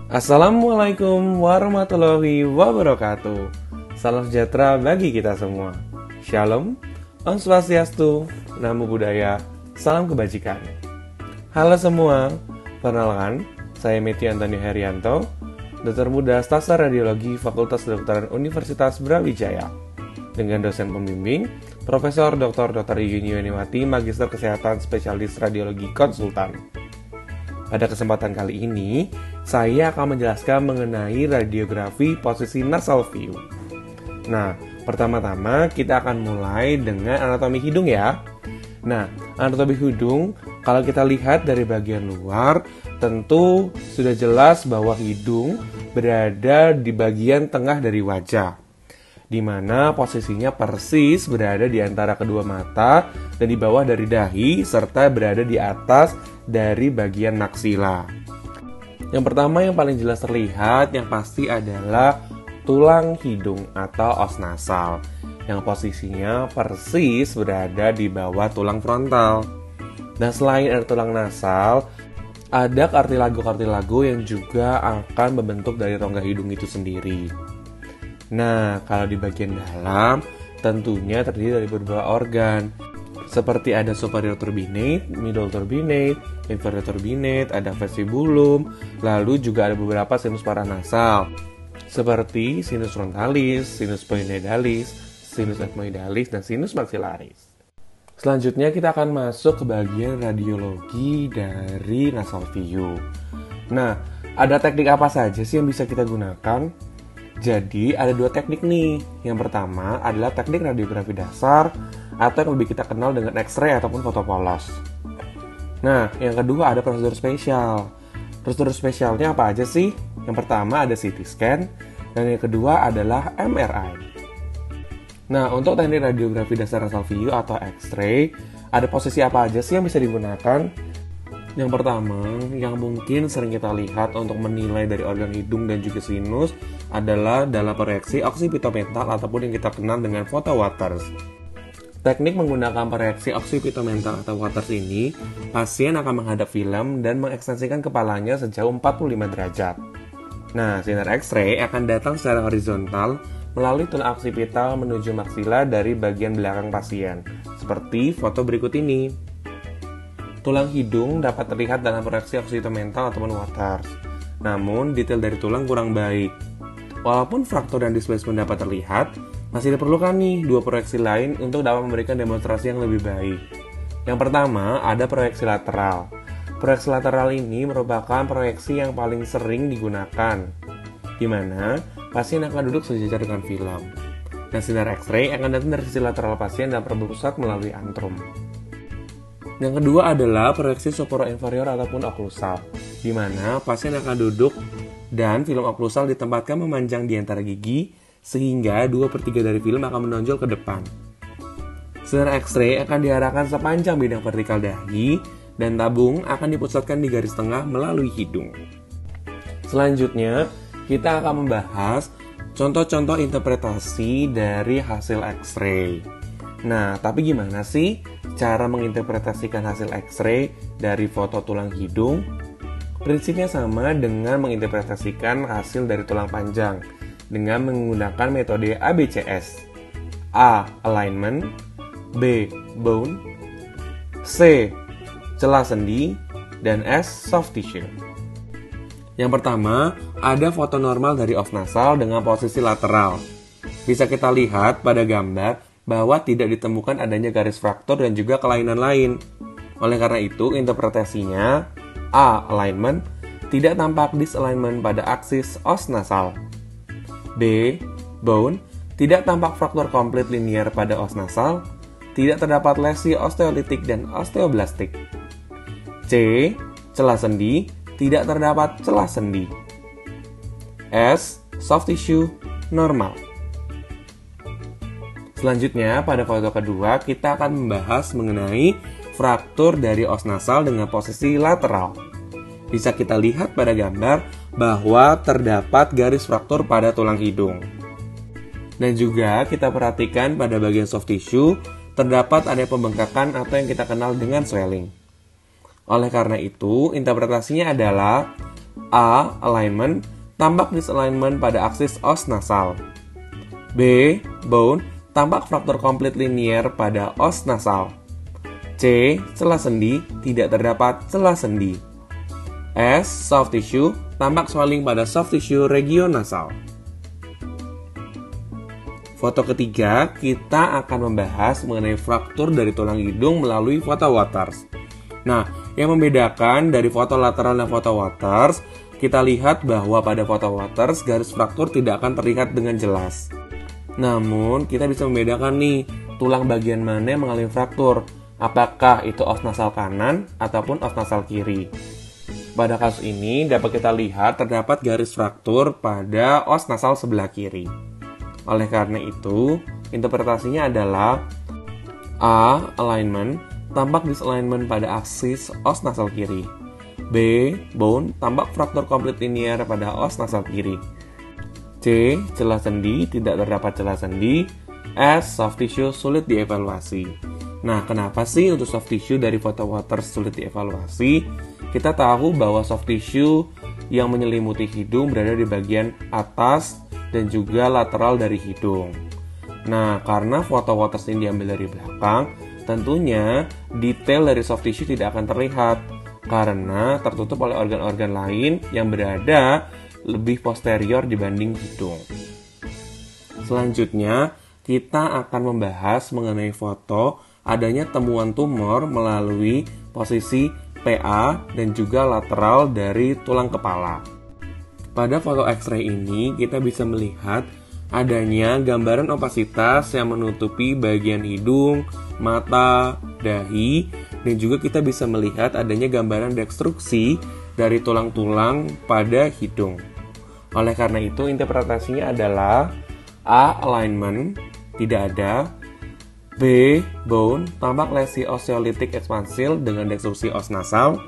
Assalamualaikum warahmatullahi wabarakatuh. Salam sejahtera bagi kita semua. Shalom, Om Swastiastu, Namo Buddhaya, salam kebajikan. Halo semua, perkenalkan, saya Metti Antonio Herianto, dokter muda stasa radiologi Fakultas Kedokteran Universitas Brawijaya, dengan dosen pembimbing Profesor Dr. Yuni Yuniwati, Magister Kesehatan Spesialis Radiologi Konsultan. Pada kesempatan kali ini, saya akan menjelaskan mengenai radiografi posisi nasal view. Nah, pertama-tama kita akan mulai dengan anatomi hidung ya. Nah, anatomi hidung, kalau kita lihat dari bagian luar, tentu sudah jelas bahwa hidung berada di bagian tengah dari wajah, di mana posisinya persis berada di antara kedua mata dan di bawah dari dahi, serta berada di atas dari bagian maksila. Yang pertama yang paling jelas terlihat yang pasti adalah tulang hidung atau os nasal, yang posisinya persis berada di bawah tulang frontal. Dan selain ada tulang nasal, ada kartilago yang juga akan membentuk dari rongga hidung itu sendiri. Nah, kalau di bagian dalam, tentunya terdiri dari beberapa organ, seperti ada superior turbinate, middle turbinate, inferior turbinate, ada vestibulum, lalu juga ada beberapa sinus paranasal, seperti sinus frontalis, sinus sphenoidalis, sinus ethmoidalis, dan sinus maxillaris. Selanjutnya kita akan masuk ke bagian radiologi dari nasal view. Nah, ada teknik apa saja sih yang bisa kita gunakan? Jadi ada dua teknik nih. Yang pertama adalah teknik radiografi dasar atau yang lebih kita kenal dengan X-ray ataupun foto polos. Nah, yang kedua ada prosedur spesial. Prosedur spesialnya apa aja sih? Yang pertama ada CT scan dan yang kedua adalah MRI. Nah, untuk teknik radiografi dasar nasal view atau X-ray, ada posisi apa aja sih yang bisa digunakan? Yang pertama, yang mungkin sering kita lihat untuk menilai dari organ hidung dan juga sinus adalah dalam proyeksi oksipitomental ataupun yang kita kenal dengan photo Waters. Teknik menggunakan proyeksi oksipitomental atau Waters ini, pasien akan menghadap film dan mengekstensikan kepalanya sejauh 45 derajat. Nah, sinar X-ray akan datang secara horizontal melalui tulang oksipital menuju maksila dari bagian belakang pasien, seperti foto berikut ini. Tulang hidung dapat terlihat dalam proyeksi oksipitomental ataupun Waters. Namun, detail dari tulang kurang baik. Walaupun fraktur dan displacement dapat terlihat, masih diperlukan nih dua proyeksi lain untuk dapat memberikan demonstrasi yang lebih baik. Yang pertama, ada proyeksi lateral. Proyeksi lateral ini merupakan proyeksi yang paling sering digunakan, di mana pasien akan duduk sejajar dengan film. Dan sinar X-ray akan datang dari sisi lateral pasien dan berpusat melalui antrum. Yang kedua adalah proyeksi supero-inferior ataupun oklusal, di mana pasien akan duduk dan film oklusal ditempatkan memanjang di antara gigi, sehingga 2/3 dari film akan menonjol ke depan. Sinar X-ray akan diarahkan sepanjang bidang vertikal dahi, dan tabung akan dipusatkan di garis tengah melalui hidung. Selanjutnya, kita akan membahas contoh-contoh interpretasi dari hasil X-ray. Nah, tapi gimana sih cara menginterpretasikan hasil X-ray dari foto tulang hidung? Prinsipnya sama dengan menginterpretasikan hasil dari tulang panjang dengan menggunakan metode ABCS. A. Alignment, B. Bone, C. Celah sendi, dan S. Soft tissue. Yang pertama, ada foto normal dari os nasal dengan posisi lateral. Bisa kita lihat pada gambar bahwa tidak ditemukan adanya garis fraktur dan juga kelainan lain. Oleh karena itu, interpretasinya A. Alignment, tidak tampak disalignment pada aksis os nasal. B. Bone, tidak tampak fraktur komplit linier pada os nasal, tidak terdapat lesi osteolitik dan osteoblastik. C. Celah sendi, tidak terdapat celah sendi. S. Soft tissue, normal. Selanjutnya, pada foto kedua, kita akan membahas mengenai fraktur dari os nasal dengan posisi lateral. Bisa kita lihat pada gambar bahwa terdapat garis fraktur pada tulang hidung. Dan juga kita perhatikan pada bagian soft tissue, terdapat ada pembengkakan atau yang kita kenal dengan swelling. Oleh karena itu, interpretasinya adalah A. Alignment, tampak disalignment pada aksis os nasal. B. Bone, tampak fraktur komplit linier pada os nasal. C. Celah sendi, tidak terdapat celah sendi. S. Soft tissue, tampak swelling pada soft tissue region nasal. Foto ketiga, kita akan membahas mengenai fraktur dari tulang hidung melalui foto Waters. Nah, yang membedakan dari foto lateral dan foto Waters, kita lihat bahwa pada foto Waters, garis fraktur tidak akan terlihat dengan jelas. Namun, kita bisa membedakan nih, tulang bagian mana yang mengalami fraktur. Apakah itu os nasal kanan ataupun os nasal kiri. Pada kasus ini, dapat kita lihat terdapat garis fraktur pada os nasal sebelah kiri. Oleh karena itu, interpretasinya adalah A. Alignment, tampak disalignment pada aksis os nasal kiri. B. Bone, tampak fraktur komplit linier pada os nasal kiri. C. Celah sendi, tidak terdapat celah sendi. S. Soft tissue, sulit dievaluasi. Nah, kenapa sih untuk soft tissue dari foto Waters sulit dievaluasi? Kita tahu bahwa soft tissue yang menyelimuti hidung berada di bagian atas dan juga lateral dari hidung. Nah, karena foto Waters ini diambil dari belakang, tentunya detail dari soft tissue tidak akan terlihat karena tertutup oleh organ-organ lain yang berada lebih posterior dibanding hidung. Selanjutnya, kita akan membahas mengenai foto adanya temuan tumor melalui posisi PA dan juga lateral dari tulang kepala. Pada foto X-ray ini, kita bisa melihat adanya gambaran opasitas yang menutupi bagian hidung, mata, dahi, dan juga kita bisa melihat adanya gambaran destruksi dari tulang-tulang pada hidung. Oleh karena itu, interpretasinya adalah A. Alignment, tidak ada. B. Bone, tampak lesi osteolitik ekspansil dengan destruksi os nasal.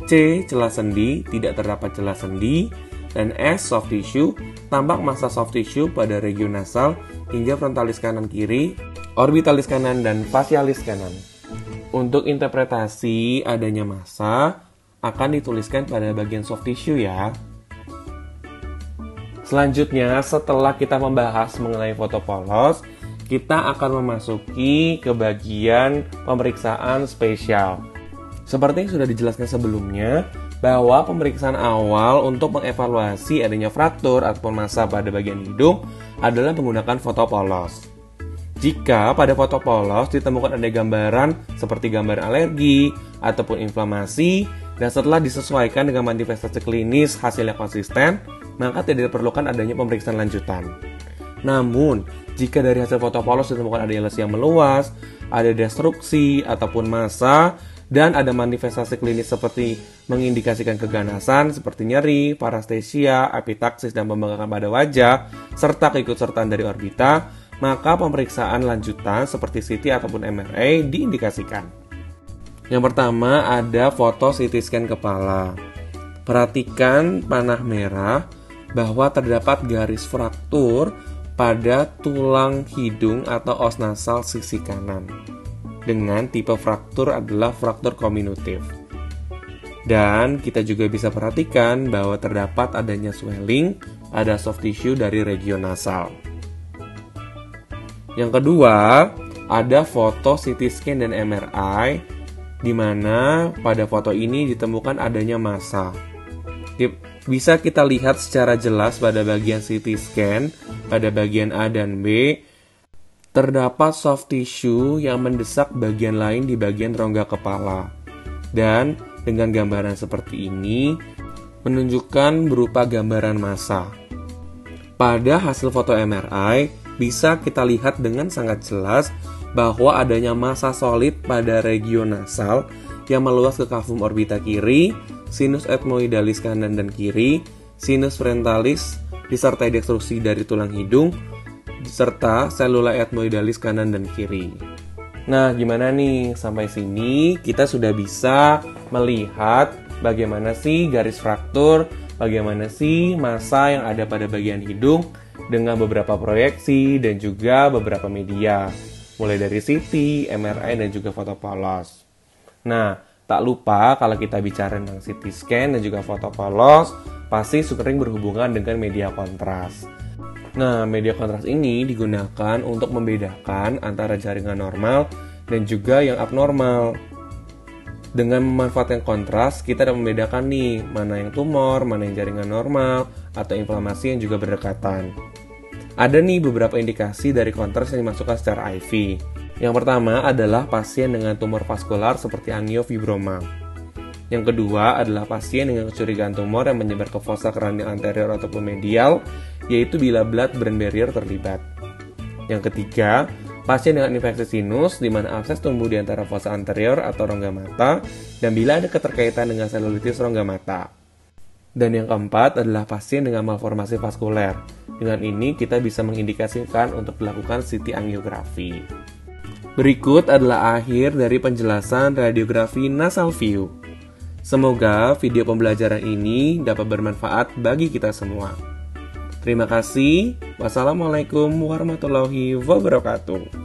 C. Celah sendi, tidak terdapat celah sendi. Dan S. Soft tissue, tampak massa soft tissue pada region nasal hingga frontalis kanan kiri, orbitalis kanan, dan facialis kanan. Untuk interpretasi adanya massa akan dituliskan pada bagian soft tissue ya. Selanjutnya, setelah kita membahas mengenai foto polos, kita akan memasuki ke bagian pemeriksaan spesial. Seperti yang sudah dijelaskan sebelumnya, bahwa pemeriksaan awal untuk mengevaluasi adanya fraktur ataupun massa pada bagian hidung adalah menggunakan foto polos. Jika pada foto polos ditemukan ada gambaran seperti gambaran alergi ataupun inflamasi, dan setelah disesuaikan dengan manifestasi klinis hasilnya konsisten, maka tidak diperlukan adanya pemeriksaan lanjutan. Namun, jika dari hasil foto polos ditemukan adanya lesi yang meluas, ada destruksi ataupun massa, dan ada manifestasi klinis seperti mengindikasikan keganasan seperti nyeri, parestesia, epitaksis, dan pembengkakan pada wajah, serta keikutsertaan dari orbita, maka pemeriksaan lanjutan seperti CT ataupun MRI diindikasikan. Yang pertama ada foto CT scan kepala. Perhatikan panah merah bahwa terdapat garis fraktur pada tulang hidung atau os nasal sisi kanan. Dengan tipe fraktur adalah fraktur kominutif. Dan kita juga bisa perhatikan bahwa terdapat adanya swelling pada soft tissue dari region nasal. Yang kedua, ada foto CT scan dan MRI, di mana pada foto ini ditemukan adanya massa. Bisa kita lihat secara jelas pada bagian CT scan, pada bagian A dan B, terdapat soft tissue yang mendesak bagian lain di bagian rongga kepala. Dan dengan gambaran seperti ini, menunjukkan berupa gambaran massa. Pada hasil foto MRI, bisa kita lihat dengan sangat jelas bahwa adanya massa solid pada region nasal yang meluas ke kavum orbita kiri, sinus ethmoidalis kanan dan kiri, sinus frontalis, disertai destruksi dari tulang hidung, serta selula ethmoidalis kanan dan kiri. Nah, gimana nih? Sampai sini kita sudah bisa melihat bagaimana sih garis fraktur, bagaimana sih massa yang ada pada bagian hidung dengan beberapa proyeksi dan juga beberapa media, mulai dari CT, MRI, dan juga foto polos. Nah, Tak lupa kalau kita bicara tentang CT scan dan juga foto polos, pasti sering berhubungan dengan media kontras. Nah, media kontras ini digunakan untuk membedakan antara jaringan normal dan juga yang abnormal. Dengan memanfaatkan kontras, kita dapat membedakan nih, mana yang tumor, mana yang jaringan normal, atau inflamasi yang juga berdekatan. Ada nih beberapa indikasi dari kontras yang dimasukkan secara IV. Yang pertama adalah pasien dengan tumor vaskular seperti angiofibroma. Yang kedua adalah pasien dengan kecurigaan tumor yang menyebar ke fossa kranial anterior ataupun medial, yaitu bila blood-brain barrier terlibat. Yang ketiga, pasien dengan infeksi sinus di mana abses tumbuh di antara fossa anterior atau rongga mata dan bila ada keterkaitan dengan selulitis rongga mata. Dan yang keempat adalah pasien dengan malformasi vaskuler. Dengan ini kita bisa mengindikasikan untuk dilakukan CT angiografi. Berikut adalah akhir dari penjelasan radiografi nasal view. Semoga video pembelajaran ini dapat bermanfaat bagi kita semua. Terima kasih. Wassalamualaikum warahmatullahi wabarakatuh.